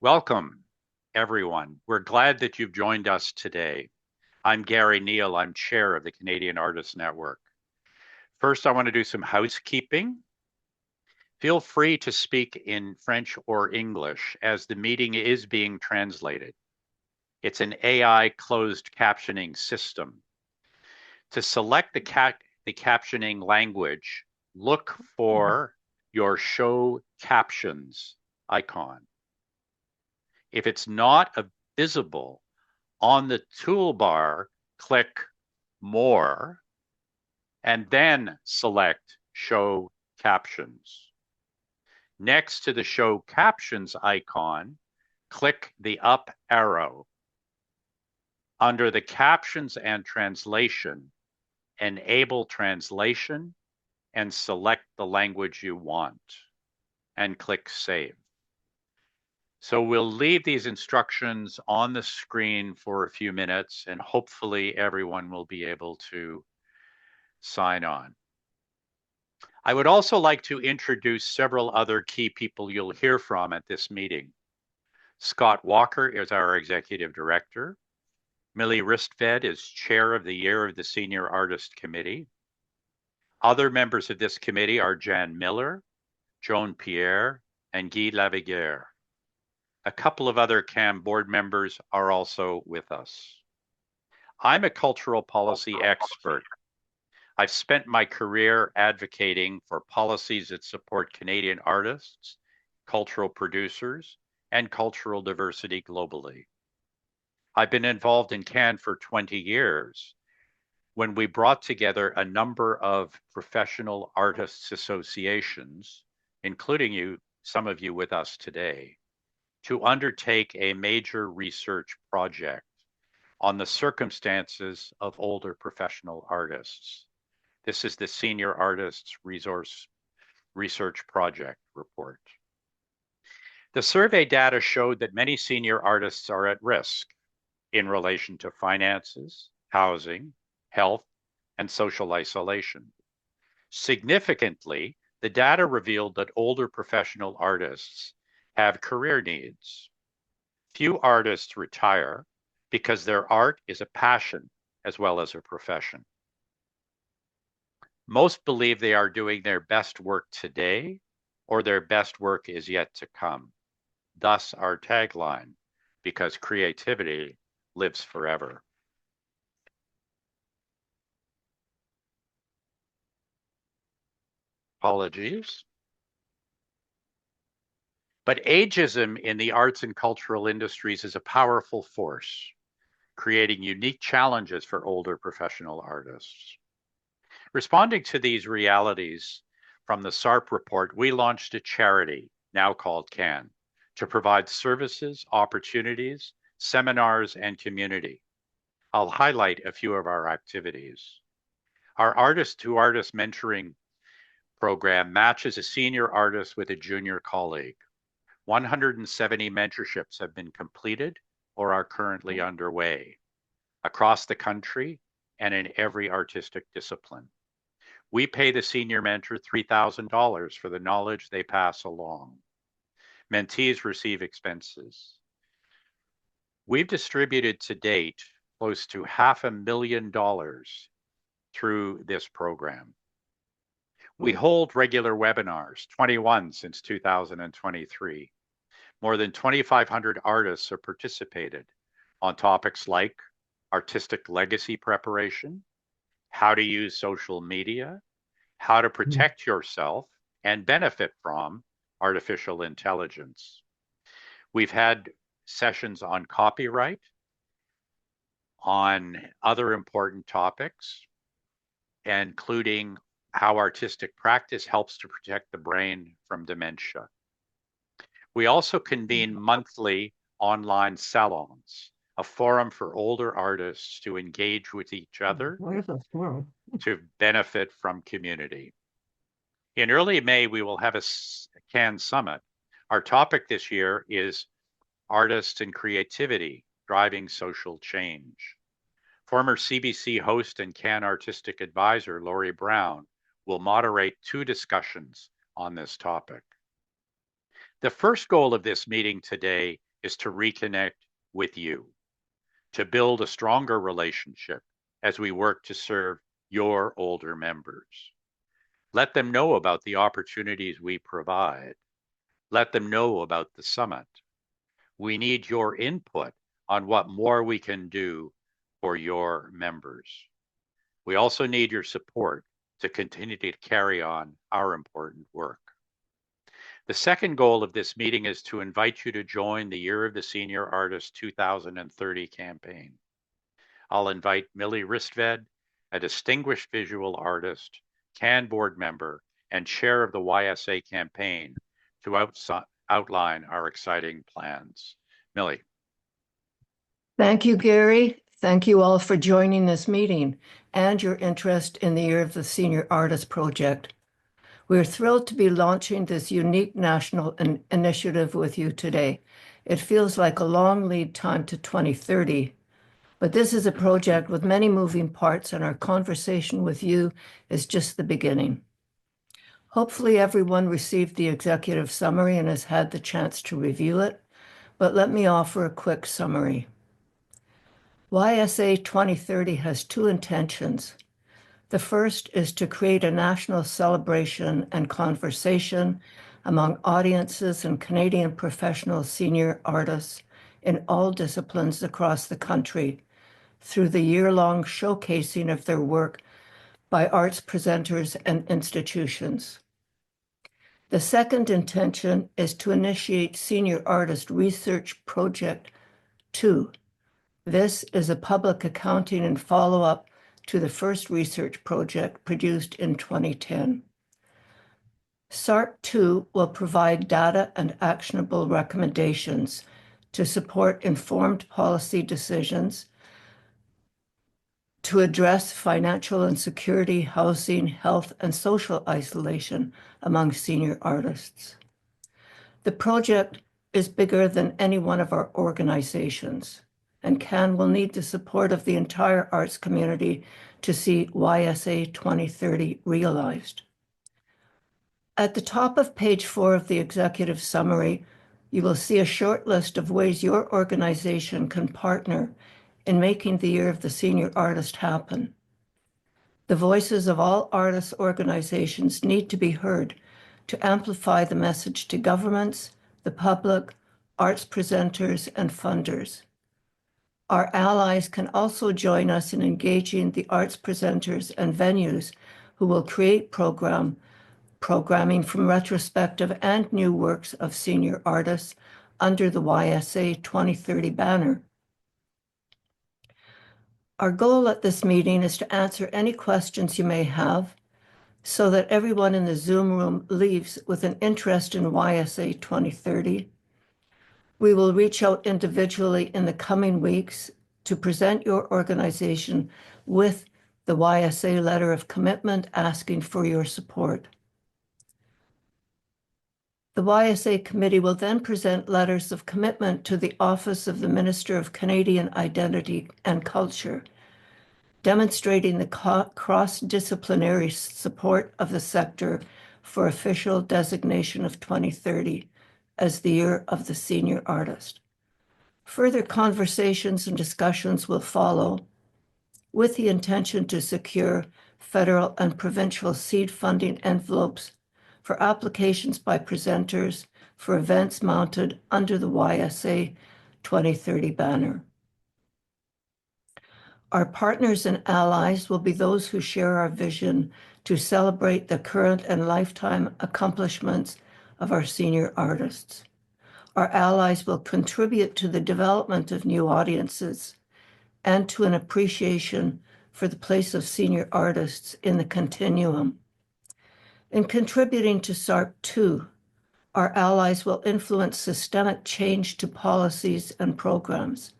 Welcome, everyone. We're glad that you've joined us today. I'm Gary Neal. I'm chair of the Canadian Artists Network. First, I want to do some housekeeping. Feel free to speak in French or English as the meeting is being translated. It's an AI closed captioning system. To select the captioning language, look for your show captions icon. If it's not visible on the toolbar, click More, and then select Show Captions. Next to the Show Captions icon, click the up arrow. Under the Captions and Translation, enable translation and select the language you want, and click Save. So we'll leave these instructions on the screen for a few minutes, and hopefully everyone will be able to sign on. I would also like to introduce several other key people you'll hear from at this meeting. Scott Walker is our Executive Director. Millie Ristved is Chair of the Year of the Senior Artist Committee. Other members of this committee are Jan Miller, Joan Pierre, and Guy Lavigueur. A couple of other CAM board members are also with us. I'm a cultural policy expert. I've spent my career advocating for policies that support Canadian artists, cultural producers, and cultural diversity globally. I've been involved in CAN for 20 years when we brought together a number of professional artists associations, including some of you with us today, to undertake a major research project on the circumstances of older professional artists. This is the Senior Artists Resource Research Project report. The survey data showed that many senior artists are at risk in relation to finances, housing, health, and social isolation. Significantly, the data revealed that older professional artists have career needs. Few artists retire because their art is a passion as well as a profession. Most believe they are doing their best work today or their best work is yet to come. Thus our tagline, because creativity lives forever. Apologies. But ageism in the arts and cultural industries is a powerful force, creating unique challenges for older professional artists. Responding to these realities from the SARP report, we launched a charity, now called CAN, to provide services, opportunities, seminars, and community. I'll highlight a few of our activities. Our artist-to-artist mentoring program matches a senior artist with a junior colleague. 170 mentorships have been completed or are currently underway across the country and in every artistic discipline. We pay the senior mentor $3,000 for the knowledge they pass along. Mentees receive expenses. We've distributed to date close to $500,000 through this program. We hold regular webinars, 21 since 2023. More than 2,500 artists have participated on topics like artistic legacy preparation, how to use social media, how to protect yourself and benefit from artificial intelligence. We've had sessions on copyright, on other important topics, including how artistic practice helps to protect the brain from dementia. We also convene monthly online salons, a forum for older artists to engage with each other to benefit from community. In early May, we will have a CAN Summit. Our topic this year is Artists and Creativity, Driving Social Change. Former CBC host and CAN artistic advisor, Laurie Brown, will moderate 2 discussions on this topic. The first goal of this meeting today is to reconnect with you, to build a stronger relationship as we work to serve your older members. Let them know about the opportunities we provide. Let them know about the summit. We need your input on what more we can do for your members. We also need your support to continue to carry on our important work. The second goal of this meeting is to invite you to join the Year of the Senior Artist 2030 campaign. I'll invite Millie Ristved, a distinguished visual artist, CAN board member, and chair of the YSA campaign, to outline our exciting plans. Millie. Thank you, Gary. Thank you all for joining this meeting and your interest in the Year of the Senior Artist Project. We're thrilled to be launching this unique national initiative with you today. It feels like a long lead time to 2030, but this is a project with many moving parts, and our conversation with you is just the beginning. Hopefully everyone received the executive summary and has had the chance to review it, but let me offer a quick summary. YSA 2030 has two intentions. The first is to create a national celebration and conversation among audiences and Canadian professional senior artists in all disciplines across the country through the year-long showcasing of their work by arts presenters and institutions. The second intention is to initiate Senior Artist Research Project 2. This is a public accounting and follow-up to the first research project produced in 2010. SART-2 will provide data and actionable recommendations to support informed policy decisions, to address financial insecurity, housing, health, and social isolation among senior artists. The project is bigger than any one of our organizations, and CAN will need the support of the entire arts community to see YSA 2030 realized. At the top of page 4 of the executive summary, you will see a short list of ways your organization can partner in making the Year of the Senior Artist happen. The voices of all artists' organizations need to be heard to amplify the message to governments, the public, arts presenters, and funders. Our allies can also join us in engaging the arts presenters and venues who will create programming from retrospective and new works of senior artists under the YSA 2030 banner. Our goal at this meeting is to answer any questions you may have so that everyone in the Zoom room leaves with an interest in YSA 2030. We will reach out individually in the coming weeks to present your organization with the YSA letter of commitment asking for your support. The YSA committee will then present letters of commitment to the Office of the Minister of Canadian Identity and Culture, demonstrating the cross-disciplinary support of the sector for official designation of 2030 as the Year of the Senior Artist. Further conversations and discussions will follow with the intention to secure federal and provincial seed funding envelopes for applications by presenters for events mounted under the YSA 2030 banner. Our partners and allies will be those who share our vision to celebrate the current and lifetime accomplishments of our senior artists. Our allies will contribute to the development of new audiences and to an appreciation for the place of senior artists in the continuum. In contributing to SART-2, our allies will influence systemic change to policies and programs.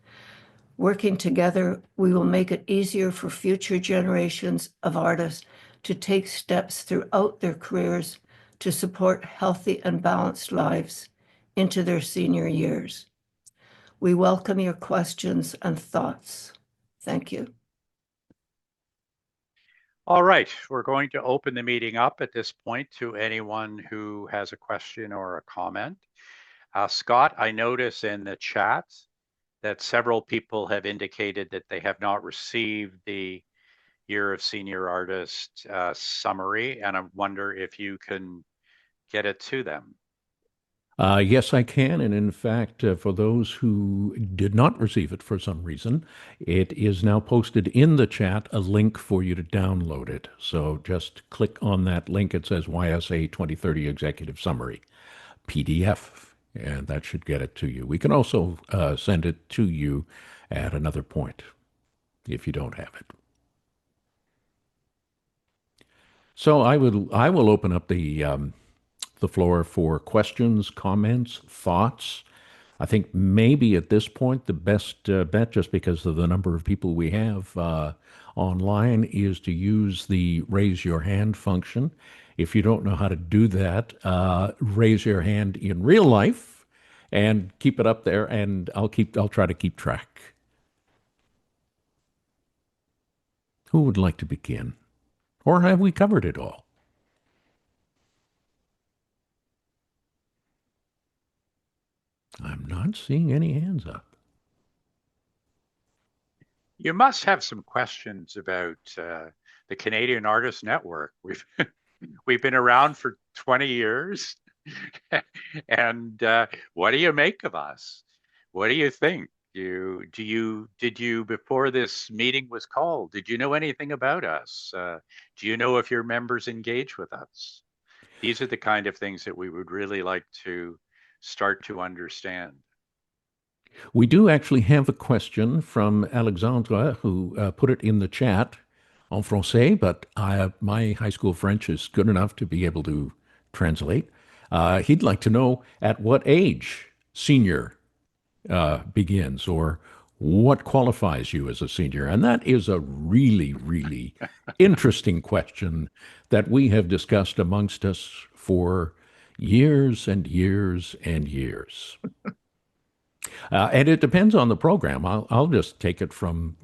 Working together, we will make it easier for future generations of artists to take steps throughout their careers to support healthy and balanced lives into their senior years. We welcome your questions and thoughts. Thank you. All right, we're going to open the meeting up at this point to anyone who has a question or a comment. Scott, I notice in the chat that several people have indicated that they have not received the Year of Senior Artist summary, and I wonder if you can get it to them. Yes, I can. And in fact, for those who did not receive it for some reason, it is now posted in the chat, a link for you to download it. So just click on that link. It says YSA 2030 Executive Summary PDF, and that should get it to you. We can also send it to you at another point if you don't have it. So I will open up the floor for questions, comments, thoughts. I think maybe at this point the best bet, just because of the number of people we have online, is to use the raise your hand function. If you don't know how to do that, raise your hand in real life and keep it up there, and I'll try to keep track. Who would like to begin? Or have we covered it all? I'm not seeing any hands up. You must have some questions about the Canadian Artists Network. We've been around for 20 years, and what do you make of us? What do you think? Did you before this meeting was called? Did you know anything about us? Do you know if your members engage with us? These are the kind of things that we would really like to start to understand. We do actually have a question from Alexandra, who put it in the chat en français, but my high school French is good enough to be able to translate. He'd like to know at what age senior begins, or what qualifies you as a senior. And that is a really, really interesting question that we have discussed amongst us for years and years and years. And it depends on the program. I'll just take it from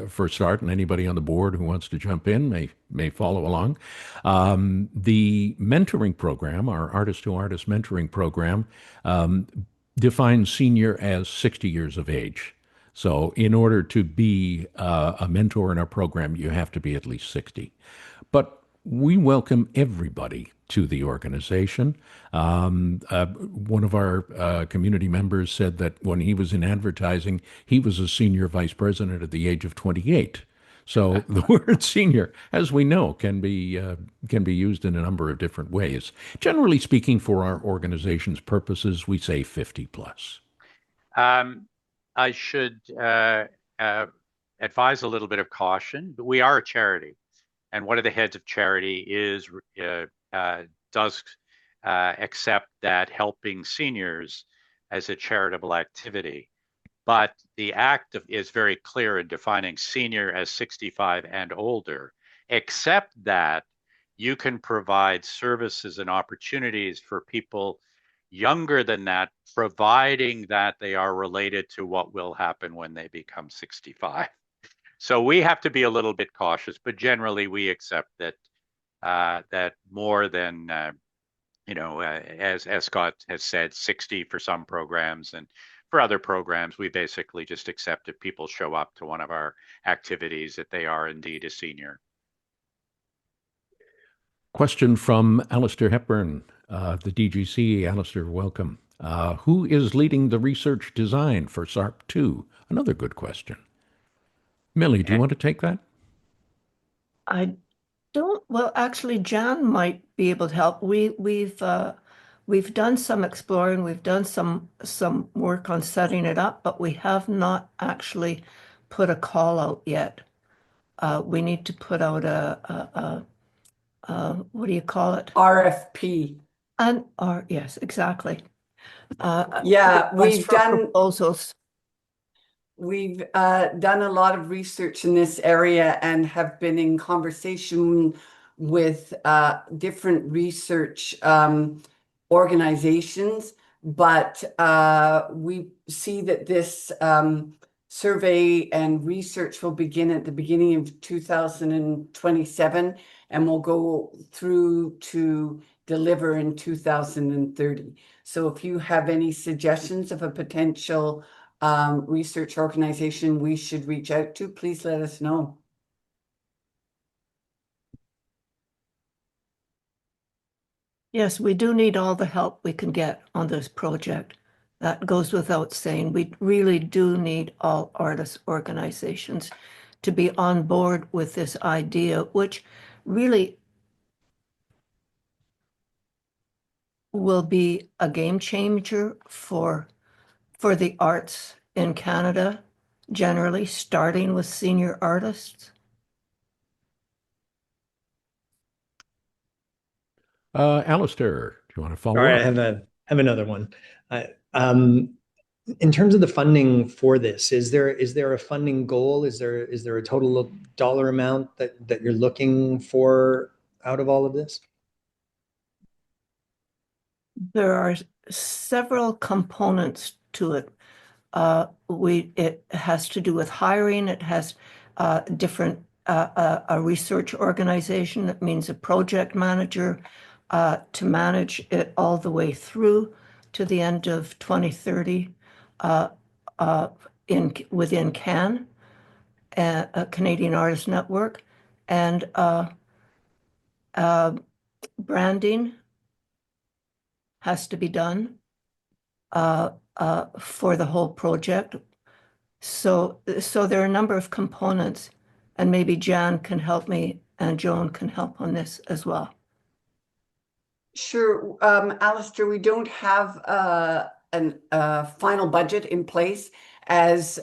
for start, and anybody on the board who wants to jump in may follow along. The mentoring program, our artist to artist mentoring program, defines senior as 60 years of age. So in order to be a mentor in our program, you have to be at least 60. But we welcome everybody to the organization. One of our community members said that when he was in advertising, he was a senior vice president at the age of 28. So the word senior, as we know, can be used in a number of different ways. Generally speaking, for our organization's purposes, we say 50 plus. I should advise a little bit of caution, but we are a charity. And one of the heads of charity does accept that helping seniors as a charitable activity. But the act is very clear in defining senior as 65 and older, except that you can provide services and opportunities for people younger than that, providing that they are related to what will happen when they become 65. So we have to be a little bit cautious, but generally we accept that that more than as Scott has said, 60 for some programs, and for other programs, we basically just accept if people show up to one of our activities that they are indeed a senior. Question from Alistair Hepburn, the DGC. Alistair, welcome. Who is leading the research design for SARP 2? Another good question. Millie, do you want to take that? I don't. Well, actually, Jan might be able to help. We've done some exploring. We've done some work on setting it up, but we have not actually put a call out yet. We need to put out a what do you call it? RFP. Yes, exactly. Yeah, we've done proposals. We've done a lot of research in this area and have been in conversation with different research organizations, but we see that this survey and research will begin at the beginning of 2027 and will go through to deliver in 2030. So if you have any suggestions of a potential research organization we should reach out to, please let us know. Yes, we do need all the help we can get on this project. That goes without saying. We really do need all artist organizations to be on board with this idea, which really will be a game changer for the arts in Canada, generally, starting with senior artists. Alistair, do you want to follow All right, up? I have another one. In terms of the funding for this, is there a funding goal? Is there a total dollar amount that you're looking for out of all of this? There are several components to it. It has to do with hiring. It has different a research organization. That means a project manager to manage it all the way through to the end of 2030 within CAN, a Canadian Artists Network, and branding has to be done for the whole project. So there are a number of components, and maybe Jan can help me and Joan can help on this as well. Sure, Alistair, we don't have a final budget in place as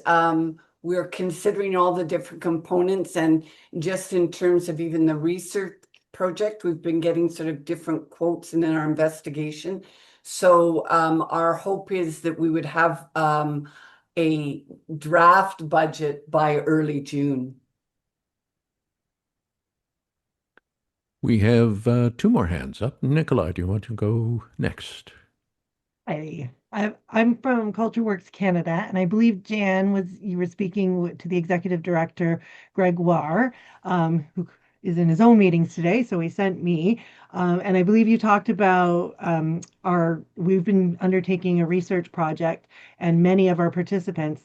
we're considering all the different components, and just in terms of even the research project, we've been getting sort of different quotes in our investigation. So our hope is that we would have a draft budget by early June. We have two more hands up. Nicola, do you want to go next? I'm from Culture Works Canada, and I believe you were speaking to the executive director, Gregoire, who is in his own meetings today, so he sent me. And I believe you talked about we've been undertaking a research project, and many of our participants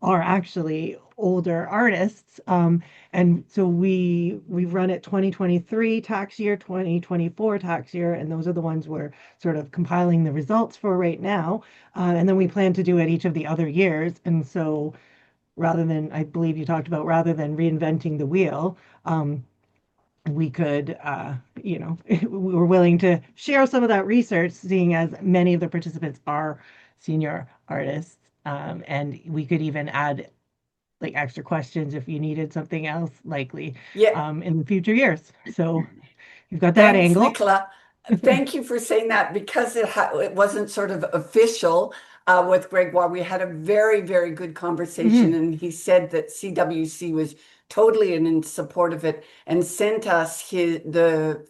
are actually older artists. And so we've run it 2023 tax year, 2024 tax year, and those are the ones we're sort of compiling the results for right now. And then we plan to do it each of the other years. And so I believe you talked about rather than reinventing the wheel, we could, we were willing to share some of that research, seeing as many of the participants are senior artists. And we could even add like extra questions if you needed something else likely in the future years. So you've got that Thanks, angle. Nicola. Thank you for saying that, because it wasn't sort of official with Gregoire. We had a very, very good conversation, and he said that CWC was totally in support of it and sent us the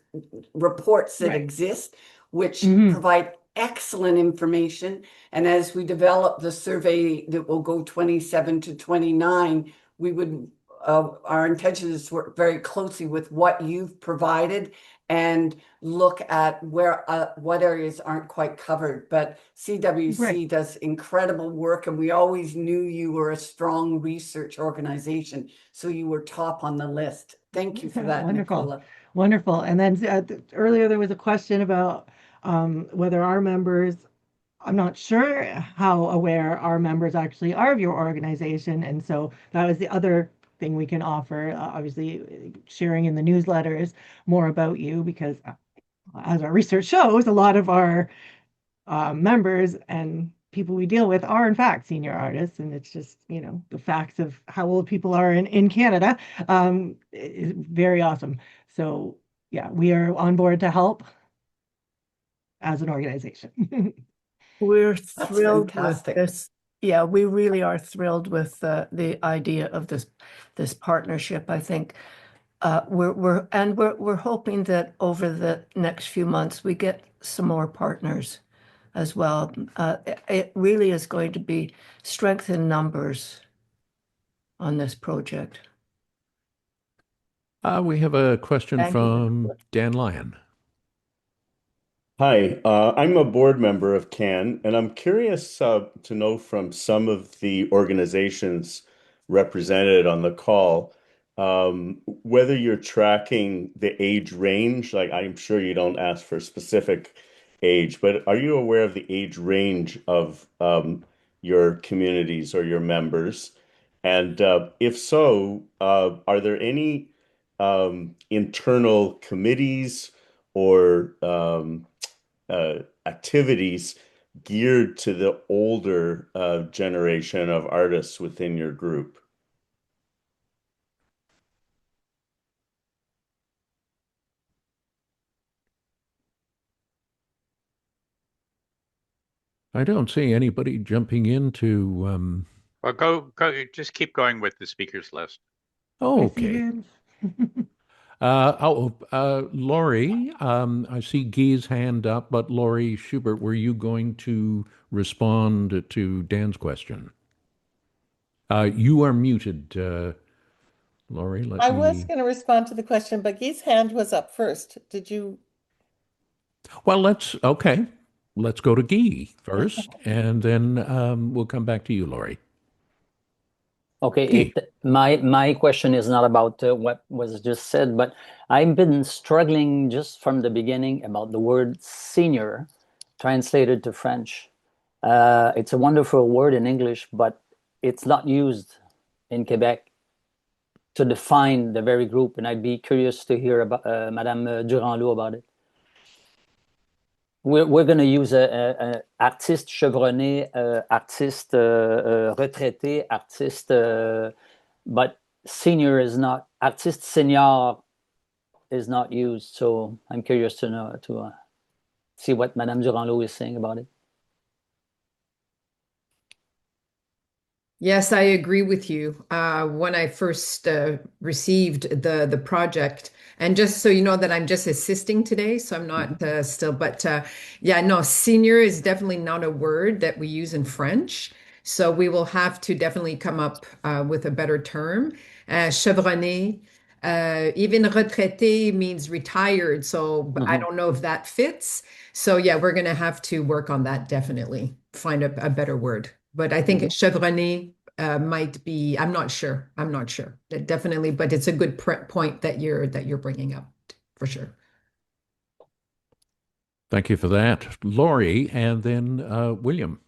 reports that exist, which provide excellent information. And as we develop the survey that will go 27 to 29, we would our intention is to work very closely with what you've provided and look at where what areas aren't quite covered. But CWC does incredible work, and we always knew you were a strong research organization, so you were top on the list. Thank you for that, Wonderful. Nicola. Wonderful. And then earlier there was a question about whether our members, I'm not sure how aware our members actually are of your organization. And so that was the other thing we can offer, obviously sharing in the newsletters more about you, because as our research shows, a lot of our members and people we deal with are in fact senior artists, and it's just, the facts of how old people are in Canada is very awesome. So yeah, we are on board to help as an organization. We're That's thrilled fantastic. with this. Yeah, we really are thrilled with the idea of this partnership. I think we're hoping that over the next few months we get some more partners as well. It really is going to be strength in numbers on this project. We have a question Thank you. from Dan Lyon. Hi, I'm a board member of CAN, and I'm curious to know from some of the organizations represented on the call whether you're tracking the age range. Like, I'm sure you don't ask for specific age, but are you aware of the age range of your communities or your members? And if so, are there any internal committees or activities geared to the older generation of artists within your group? I don't see anybody jumping into. Well, go, just keep going with the speakers list. I see Okay. hands. Laurie, I see Guy's hand up, but Laurie Schubert, were you going to respond to Dan's question? You are muted, Laurie. Let I was me. going to respond to the question, but Guy's hand was up first. Did you? Well, okay. Let's go to Guy first, and then we'll come back to you, Laurie. Okay, Guy. my question is not about what was just said, but I've been struggling just from the beginning about the word senior translated to French. It's a wonderful word in English, but it's not used in Quebec to define the very group, and I'd be curious to hear about Madame Durand-Loup about it. We're going to use a artiste chevronné, artiste retraité, artiste, but senior is not, artiste senior is not used. So I'm curious to know, to see what Madame Durand-Loup is saying about it. Yes, I agree with you. When I first received the project, and just so you know that I'm just assisting today, so I'm not still, but yeah, no, senior is definitely not a word that we use in French. So we will have to definitely come up with a better term. Chevronné, even retraité means retired, so I don't know if that fits. So yeah, we're going to have to work on that definitely, find a better word. But I think chevronné might be. I'm not sure. I'm not sure. Definitely, but it's a good point that you're bringing up for sure. Thank you for that, Laurie, and then William.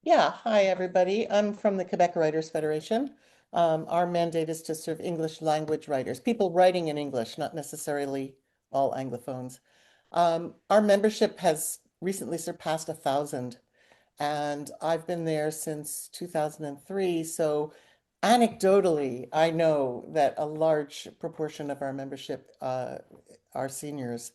Yeah, hi everybody. I'm from the Quebec Writers Federation. Our mandate is to serve English language writers, people writing in English, not necessarily all Anglophones. Our membership has recently surpassed 1,000, and I've been there since 2003. So anecdotally, I know that a large proportion of our membership are seniors.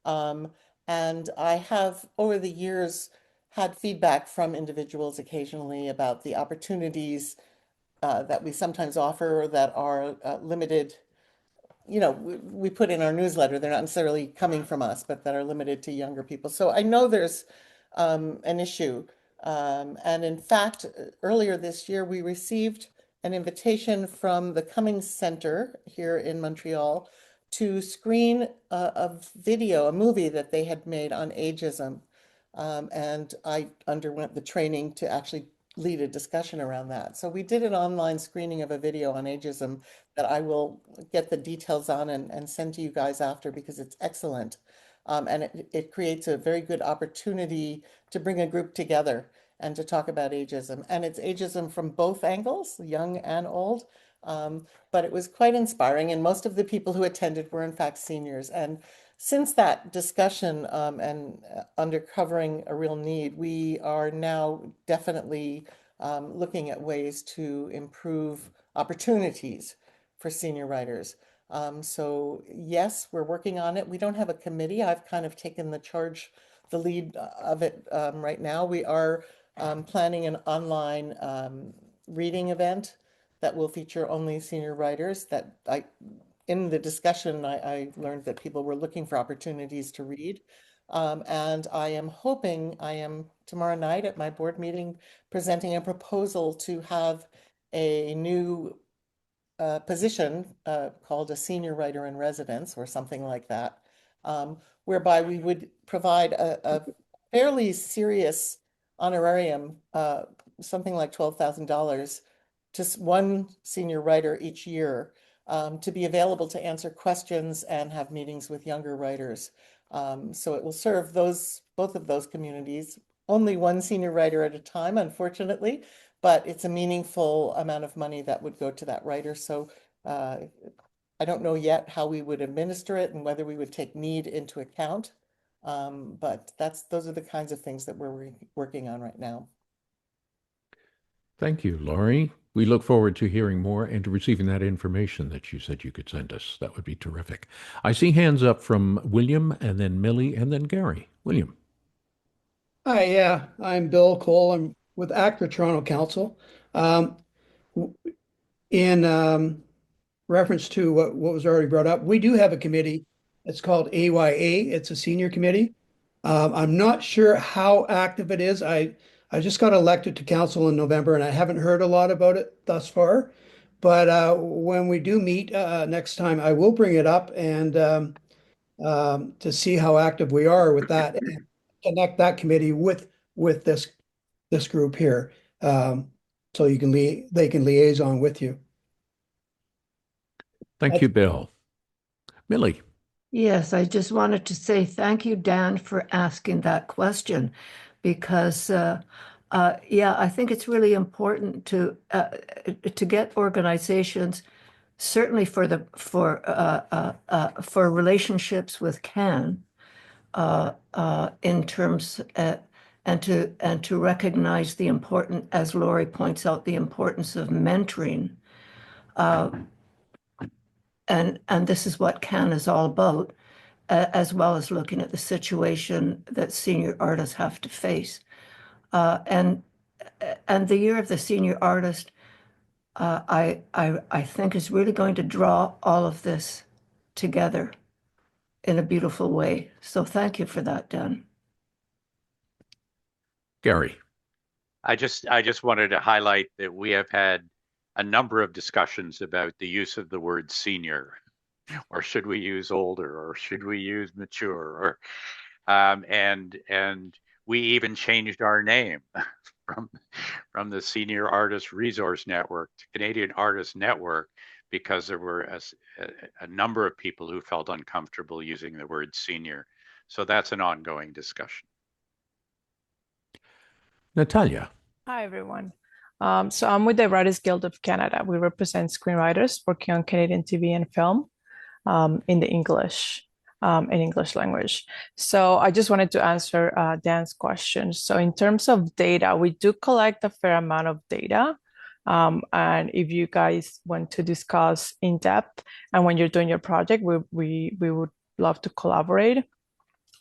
And I have, over the years, had feedback from individuals occasionally about the opportunities that we sometimes offer that are limited. You know, we put in our newsletter, they're not necessarily coming from us, but that are limited to younger people. So I know there's an issue. And in fact, earlier this year, we received an invitation from the Cummings Center here in Montreal to screen a video, a movie that they had made on ageism. And I underwent the training to actually lead a discussion around that. So we did an online screening of a video on ageism that I will get the details on and send to you guys after because it's excellent. And it creates a very good opportunity to bring a group together and to talk about ageism. And it's ageism from both angles, young and old. But it was quite inspiring. And most of the people who attended were, in fact, seniors. And since that discussion and uncovering a real need, we are now definitely looking at ways to improve opportunities for senior writers. So yes, we're working on it. We don't have a committee. I've kind of taken the lead of it right now. We are planning an online reading event that will feature only senior writers. In the discussion, I learned that people were looking for opportunities to read. And I am tomorrow night at my board meeting presenting a proposal to have a new position called a senior writer in residence or something like that. whereby we would provide a fairly serious honorarium, something like $12,000, to one senior writer each year, to be available to answer questions and have meetings with younger writers. So it will serve both of those communities. Only one senior writer at a time, unfortunately, but it's a meaningful amount of money that would go to that writer. So I don't know yet how we would administer it and whether we would take need into account. But those are the kinds of things that we're working on right now. Thank you, Laurie. We look forward to hearing more and to receiving that information that you said you could send us. That would be terrific. I see hands up from William and then Millie and then Gary. William. Hi, yeah, I'm Bill Cole. I'm with ACTRA Toronto Council. In reference to what was already brought up, we do have a committee. It's called AYA. It's a senior committee. I'm not sure how active it is. I just got elected to council in November, and I haven't heard a lot about it thus far. But when we do meet next time, I will bring it up and to see how active we are with that, and connect that committee with this group here, so they can liaison with you. Thank you, Bill. Millie. Yes, I just wanted to say thank you, Dan, for asking that question, because yeah, I think it's really important to get organizations, certainly for relationships with CAN, in terms and to recognize the important, as Laurie points out, the importance of mentoring. And this is what CAN is all about, as well as looking at the situation that senior artists have to face. And the Year of the Senior Artist, I think, is really going to draw all of this together in a beautiful way. So thank you for that, Dan. Gary. I just wanted to highlight that we have had a number of discussions about the use of the word senior, or should we use older, or should we use mature, or and we even changed our name from the Senior Artist Resource Network to Canadian Artist Network, because there were a number of people who felt uncomfortable using the word senior. So that's an ongoing discussion. Natalia. Hi, everyone. So I'm with the Writers Guild of Canada. We represent screenwriters working on Canadian TV and film in the English language. So I just wanted to answer Dan's question. So in terms of data, we do collect a fair amount of data. And if you guys want to discuss in depth and when you're doing your project, we would love to collaborate.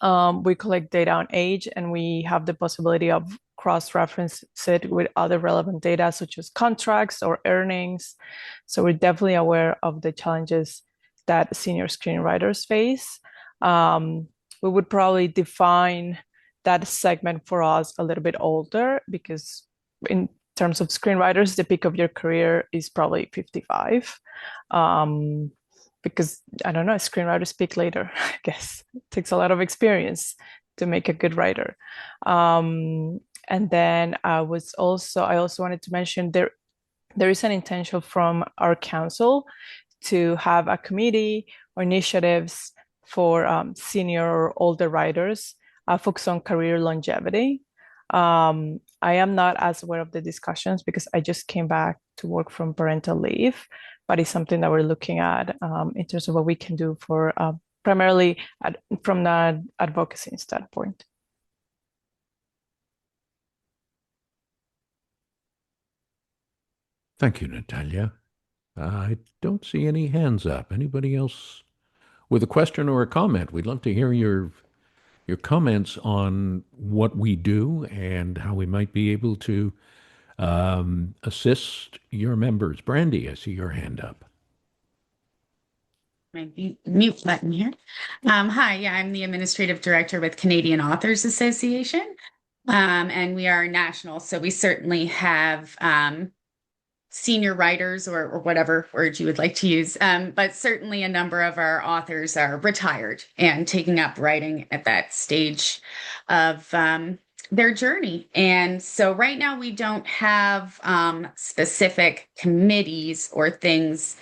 We collect data on age, and we have the possibility of cross-reference it with other relevant data such as contracts or earnings. So we're definitely aware of the challenges that senior screenwriters face. We would probably define that segment for us a little bit older, because in terms of screenwriters, the peak of your career is probably 55. Because, I don't know, screenwriters peak later, I guess. It takes a lot of experience to make a good writer. And then I also wanted to mention there is an intention from our council to have a committee or initiatives for senior or older writers focus on career longevity. I am not as aware of the discussions because I just came back to work from parental leave, but it's something that we're looking at in terms of what we can do for primarily from the advocacy standpoint. Thank you, Natalia. I don't see any hands up. Anybody else with a question or a comment? We'd love to hear your comments on what we do and how we might be able to assist your members. Brandy, I see your hand up. My mute button here. Hi, yeah, I'm the administrative director with Canadian Authors Association, and we are national, so we certainly have senior writers or whatever word you would like to use. But certainly a number of our authors are retired and taking up writing at that stage of their journey. And so right now we don't have specific committees or things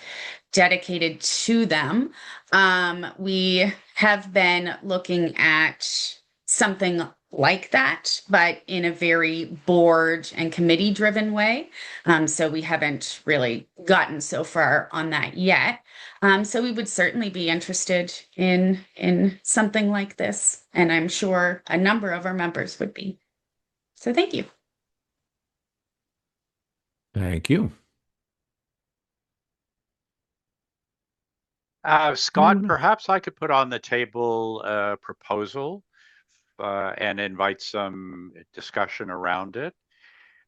dedicated to them. We have been looking at something like that, but in a very board and committee driven way. So we haven't really gotten so far on that yet. So we would certainly be interested in something like this, and I'm sure a number of our members would be. So thank you. Thank you. Scott, perhaps I could put on the table a proposal and invite some discussion around it.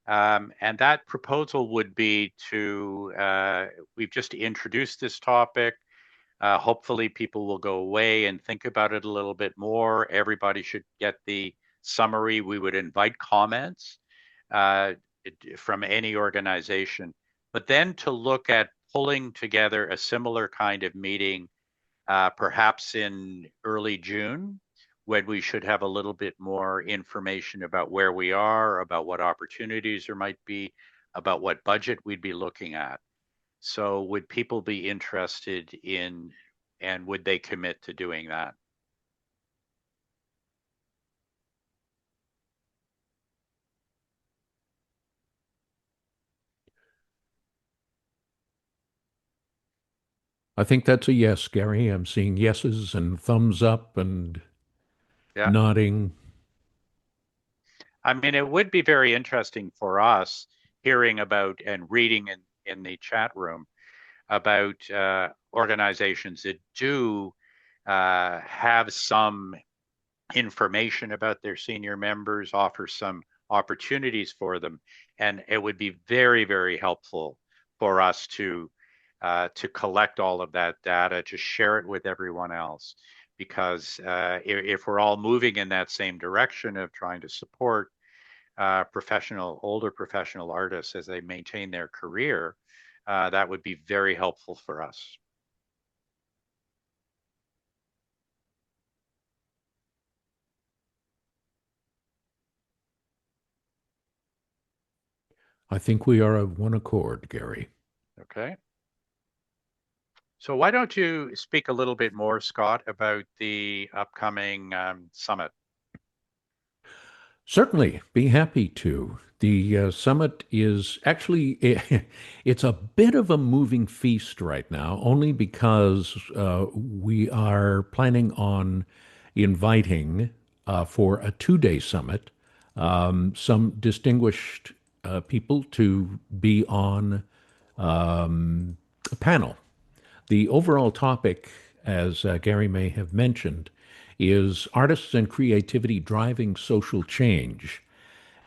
And that proposal would be we've just introduced this topic. Hopefully people will go away and think about it a little bit more. Everybody should get the summary. We would invite comments from any organization, but then to look at pulling together a similar kind of meeting, perhaps in early June, when we should have a little bit more information about where we are, about what opportunities there might be, about what budget we'd be looking at. So would people be interested in, and would they commit to doing that? I think that's a yes, Gary. I'm seeing yeses and thumbs up and Yeah. nodding. I mean, it would be very interesting for us hearing about and reading in the chat room about organizations that do have some information about their senior members, offer some opportunities for them. And it would be very, very helpful for us to collect all of that data, to share it with everyone else. Because if we're all moving in that same direction of trying to support older professional artists as they maintain their career, that would be very helpful for us. I think we are of one accord, Gary. Okay. So why don't you speak a little bit more, Scott, about the upcoming summit? Certainly, be happy to. The summit is actually, it's a bit of a moving feast right now, only because we are planning on inviting for a 2-day summit some distinguished people to be on a panel. The overall topic, as Gary may have mentioned, is artists and creativity driving social change.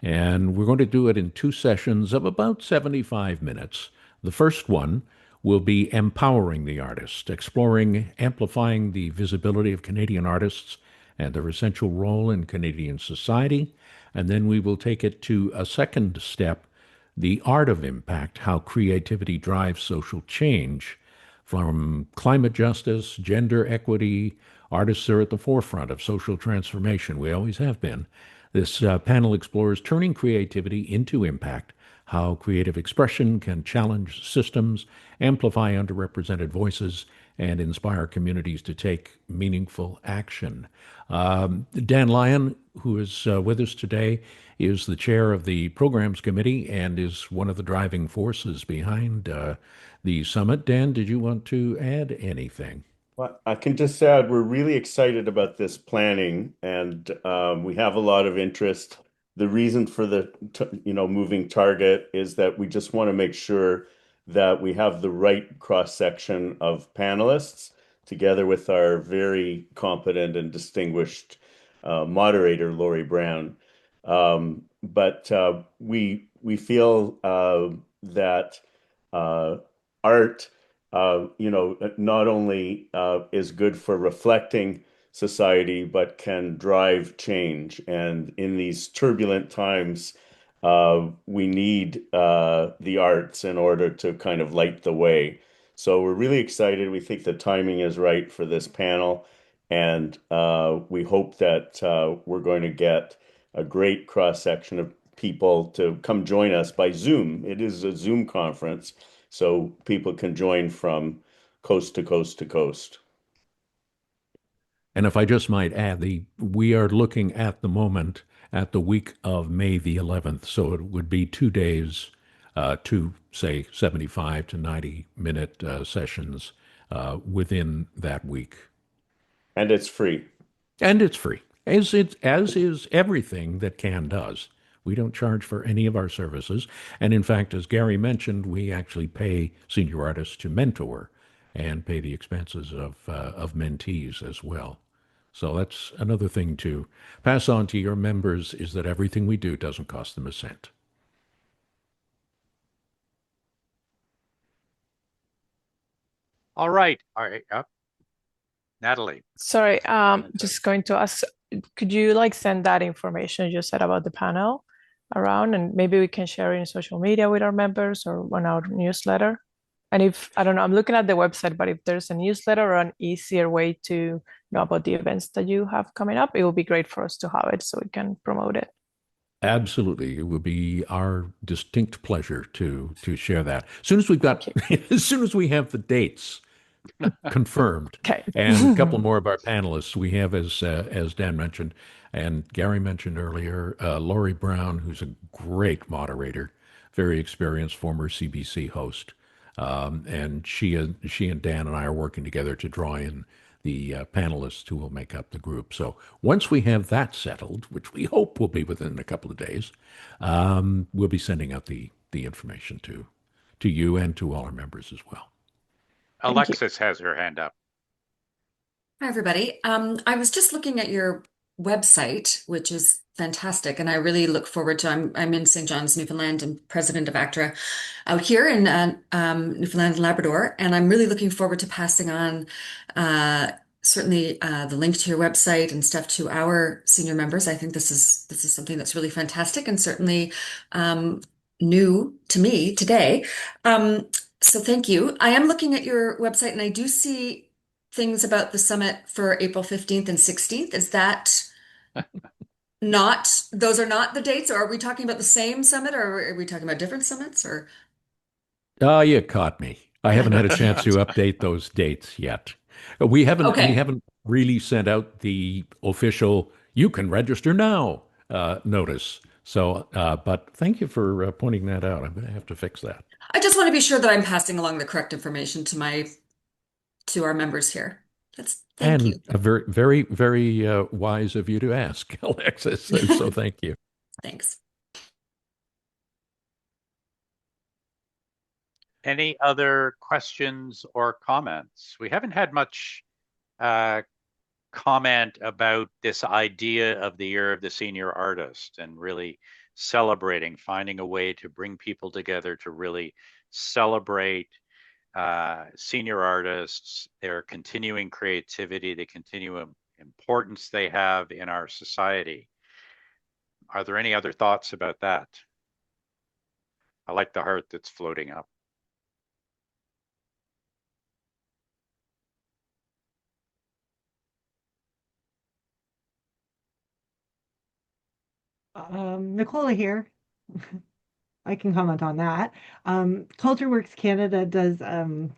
And we're going to do it in 2 sessions of about 75 minutes. The first one will be empowering the artist, exploring amplifying the visibility of Canadian artists and their essential role in Canadian society. And then we will take it to a second step, the art of impact, how creativity drives social change. From climate justice, gender equity, artists are at the forefront of social transformation. We always have been. This panel explores turning creativity into impact, how creative expression can challenge systems, amplify underrepresented voices, and inspire communities to take meaningful action. Dan Lyon, who is with us today, is the chair of the Programs Committee and is one of the driving forces behind the summit. Dan, did you want to add anything? Well, I can just add we're really excited about this planning, and we have a lot of interest. The reason for the moving target is that we just want to make sure that we have the right cross-section of panelists together with our very competent and distinguished moderator, Lori Brown. But we feel that art, not only is good for reflecting society, but can drive change. And in these turbulent times, we need the arts in order to kind of light the way. So we're really excited. We think the timing is right for this panel, and we hope that we're going to get a great cross section of people to come join us by Zoom. It is a Zoom conference, so people can join from coast to coast to coast. And if I just might add, we are looking at the moment at the week of May the 11th. So it would be 2 days, two, say, 75 to 90-minute sessions within that week. And it's free. And it's free, as is everything that CAN does. We don't charge for any of our services. And in fact, as Gary mentioned, we actually pay senior artists to mentor and pay the expenses of mentees as well. So that's another thing to pass on to your members, is that everything we do doesn't cost them a cent. All right. All right. Natalie. Sorry, just going to ask, could you send that information you said about the panel around, and maybe we can share it in social media with our members or on our newsletter? And if, I don't know, I'm looking at the website, but if there's a newsletter or an easier way to know about the events that you have coming up, it would be great for us to have it so we can promote it. Absolutely. It would be our distinct pleasure to share that. As soon as we've got, as soon as we have the dates confirmed, okay. And a couple more of our panelists, we have, as Dan mentioned, and Gary mentioned earlier, Lori Brown, who's a great moderator, very experienced former CBC host. And she and Dan and I are working together to draw in the panelists who will make up the group. So once we have that settled, which we hope will be within a couple of days, we'll be sending out the information to you and to all our members as well. Alexis has her hand up. Hi, everybody. I was just looking at your website, which is fantastic, and I really look forward to. I'm in St. John's, Newfoundland, and president of ACTRA out here in Newfoundland and Labrador, and I'm really looking forward to passing on certainly the link to your website and stuff to our senior members. I think this is something that's really fantastic and certainly new to me today. So thank you. I am looking at your website, and I do see things about the summit for April 15th and 16th. Is that those are not the dates, or are we talking about the same summit, or are we talking about different summits, or? Oh, you caught me. I haven't had a chance to update those dates yet. We haven't really sent out the official "you can register now" notice. So, but thank you for pointing that out. I'm going to have to fix that. I just want to be sure that I'm passing along the correct information to our members here. Thank you. A very, very, very wise of you to ask, Alexis. So thank you. Thanks. Any other questions or comments? We haven't had much comment about this idea of the Year of the Senior Artist and really celebrating, finding a way to bring people together to really celebrate senior artists, their continuing creativity, the continuing importance they have in our society. Are there any other thoughts about that? I like the heart that's floating up. Nicola here. I can comment on that. CultureWorks Canada does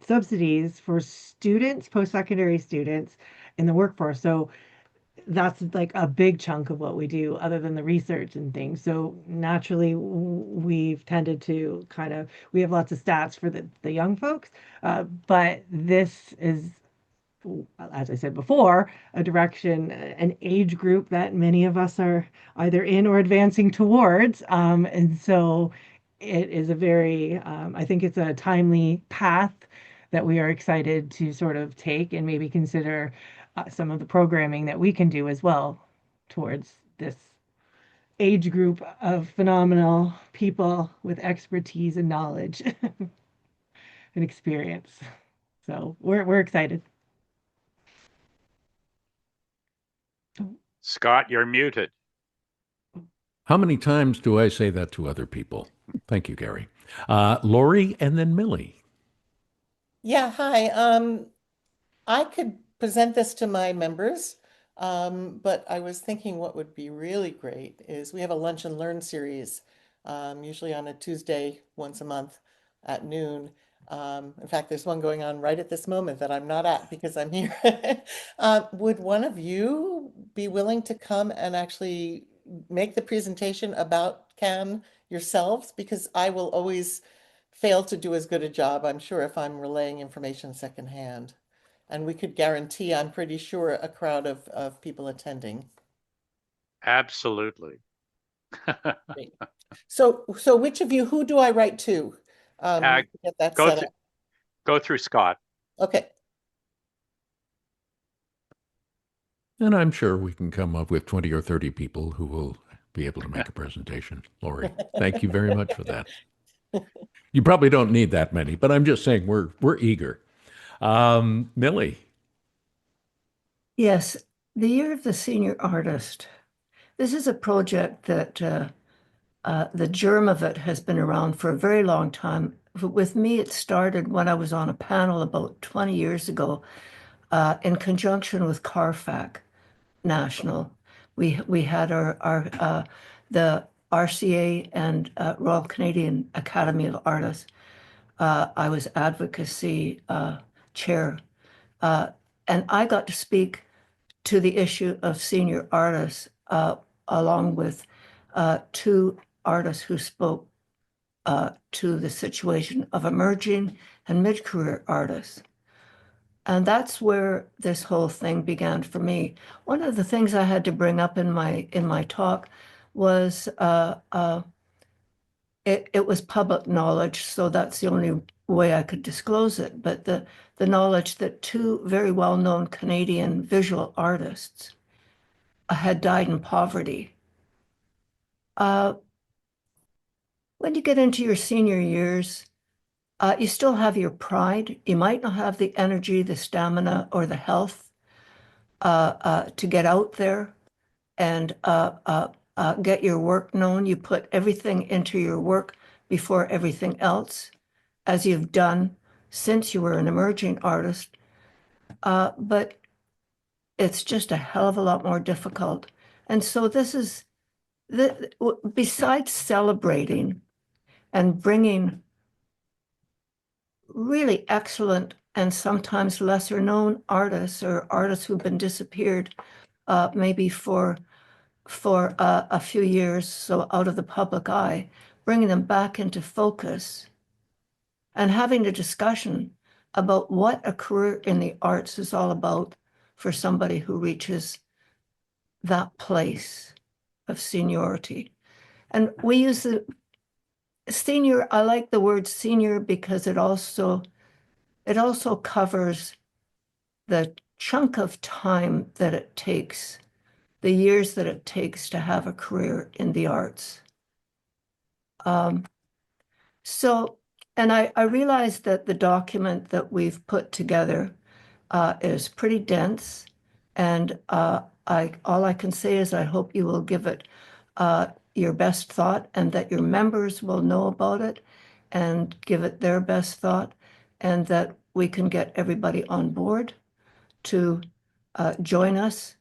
subsidies for students, post-secondary students in the workforce. So that's a big chunk of what we do other than the research and things. So naturally, we've tended to we have lots of stats for the young folks, but this is, as I said before, a direction, an age group that many of us are either in or advancing towards. And so it is a very, I think it's a timely path that we are excited to sort of take and maybe consider some of the programming that we can do as well towards this age group of phenomenal people with expertise and knowledge and experience. So we're excited. Scott, you're muted. How many times do I say that to other people? Thank you, Gary. Lori and then Millie. Yeah, hi. I could present this to my members, but I was thinking what would be really great is we have a lunch and learn series, usually on a Tuesday once a month at noon. In fact, there's one going on right at this moment that I'm not at because I'm here. Would one of you be willing to come and actually make the presentation about CAN yourselves? Because I will always fail to do as good a job, I'm sure, if I'm relaying information secondhand. And we could guarantee, I'm pretty sure, a crowd of people attending. Absolutely. Great. So which of you, who do I write to get that set up? Go through Scott. Okay. And I'm sure we can come up with 20 or 30 people who will be able to make a presentation. Lori, thank you very much for that. You probably don't need that many, but I'm just saying we're eager. Millie. Yes, the Year of the Senior Artist. This is a project that the germ of it has been around for a very long time. With me, it started when I was on a panel about 20 years ago in conjunction with CARFAC National. We had the RCA and Royal Canadian Academy of Artists. I was advocacy chair, and I got to speak to the issue of senior artists along with two artists who spoke to the situation of emerging and mid-career artists. And that's where this whole thing began for me. One of the things I had to bring up in my talk was it was public knowledge, so that's the only way I could disclose it. But the knowledge that two very well-known Canadian visual artists had died in poverty. When you get into your senior years, you still have your pride. You might not have the energy, the stamina, or the health to get out there and get your work known. You put everything into your work before everything else, as you've done since you were an emerging artist. But it's just a hell of a lot more difficult. And so this is, besides celebrating and bringing really excellent and sometimes lesser known artists or artists who've been disappeared maybe for a few years, so out of the public eye, bringing them back into focus and having a discussion about what a career in the arts is all about for somebody who reaches that place of seniority. And we use the senior, I like the word senior because it also covers the chunk of time that it takes, the years that it takes to have a career in the arts. And I realized that the document that we've put together is pretty dense, and all I can say is I hope you will give it your best thought, and that your members will know about it and give it their best thought, and that we can get everybody on board to join us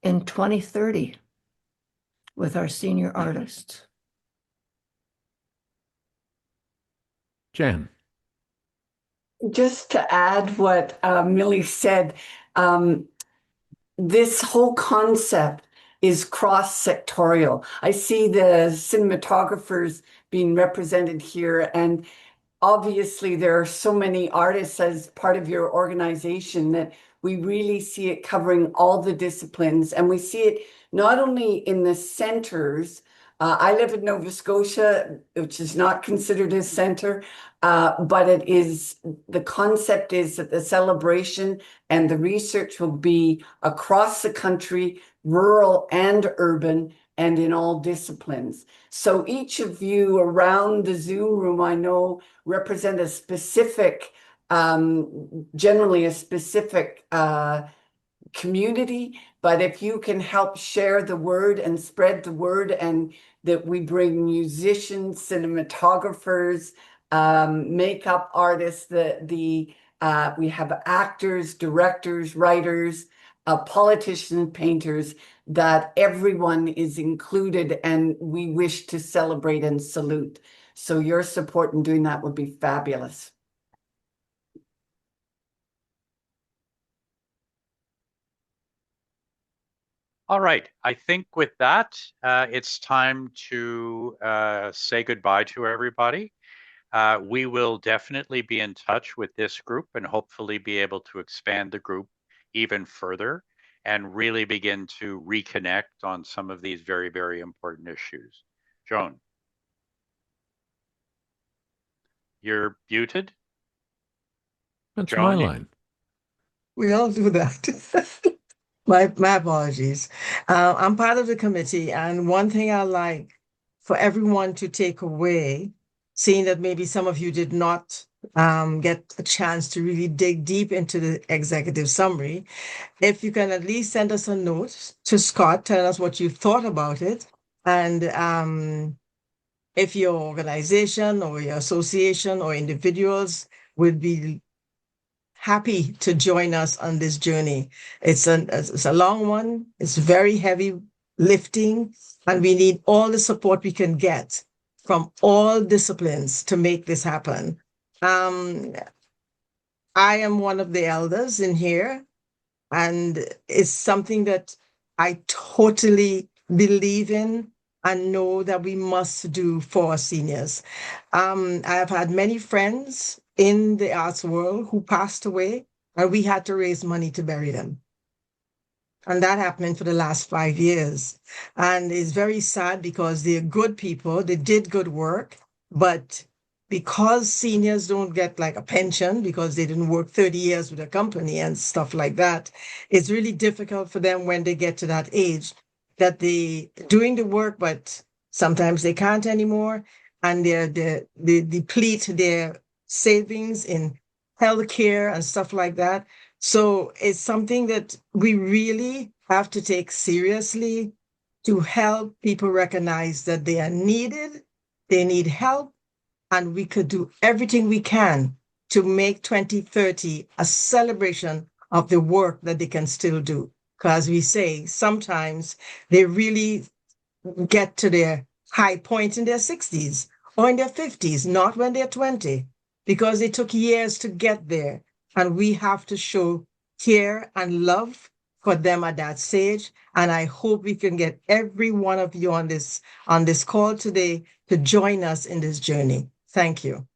in 2030 with our senior artists. Jan. Just to add what Millie said, this whole concept is cross-sectorial. I see the cinematographers being represented here, and obviously there are so many artists as part of your organization that we really see it covering all the disciplines, and we see it not only in the centers. I live in Nova Scotia, which is not considered a center, but it is, the concept is that the celebration and the research will be across the country, rural and urban, and in all disciplines. So each of you around the Zoom room, I know, represent a specific, generally a specific community, but if you can help share the word and spread the word, and that we bring musicians, cinematographers, makeup artists, we have actors, directors, writers, politicians, painters, that everyone is included, and we wish to celebrate and salute. So your support in doing that would be fabulous. All right. I think with that, it's time to say goodbye to everybody. We will definitely be in touch with this group and hopefully be able to expand the group even further and really begin to reconnect on some of these very, very important issues. Joan, you're muted. That's Joan, my line. We all do that. My apologies. I'm part of the committee, and one thing I like for everyone to take away, seeing that maybe some of you did not get a chance to really dig deep into the executive summary, if you can at least send us a note to Scott, tell us what you thought about it, and if your organization or your association or individuals would be happy to join us on this journey. It's a long one. It's very heavy lifting, and we need all the support we can get from all disciplines to make this happen. I am one of the elders in here, and it's something that I totally believe in and know that we must do for our seniors. I have had many friends in the arts world who passed away, and we had to raise money to bury them. And that happened for the last 5 years. And it's very sad because they're good people, they did good work, but because seniors don't get like a pension because they didn't work 30 years with a company and stuff like that, it's really difficult for them when they get to that age that they doing the work, but sometimes they can't anymore, and they deplete their savings in healthcare and stuff like that. So it's something that we really have to take seriously to help people recognize that they are needed, they need help, and we could do everything we can to make 2030 a celebration of the work that they can still do. Because we say sometimes they really get to their high point in their 60s or in their 50s, not when they're 20, because it took years to get there. And we have to show care and love for them at that stage. And I hope we can get every one of you on this call today to join us in this journey. Thank you.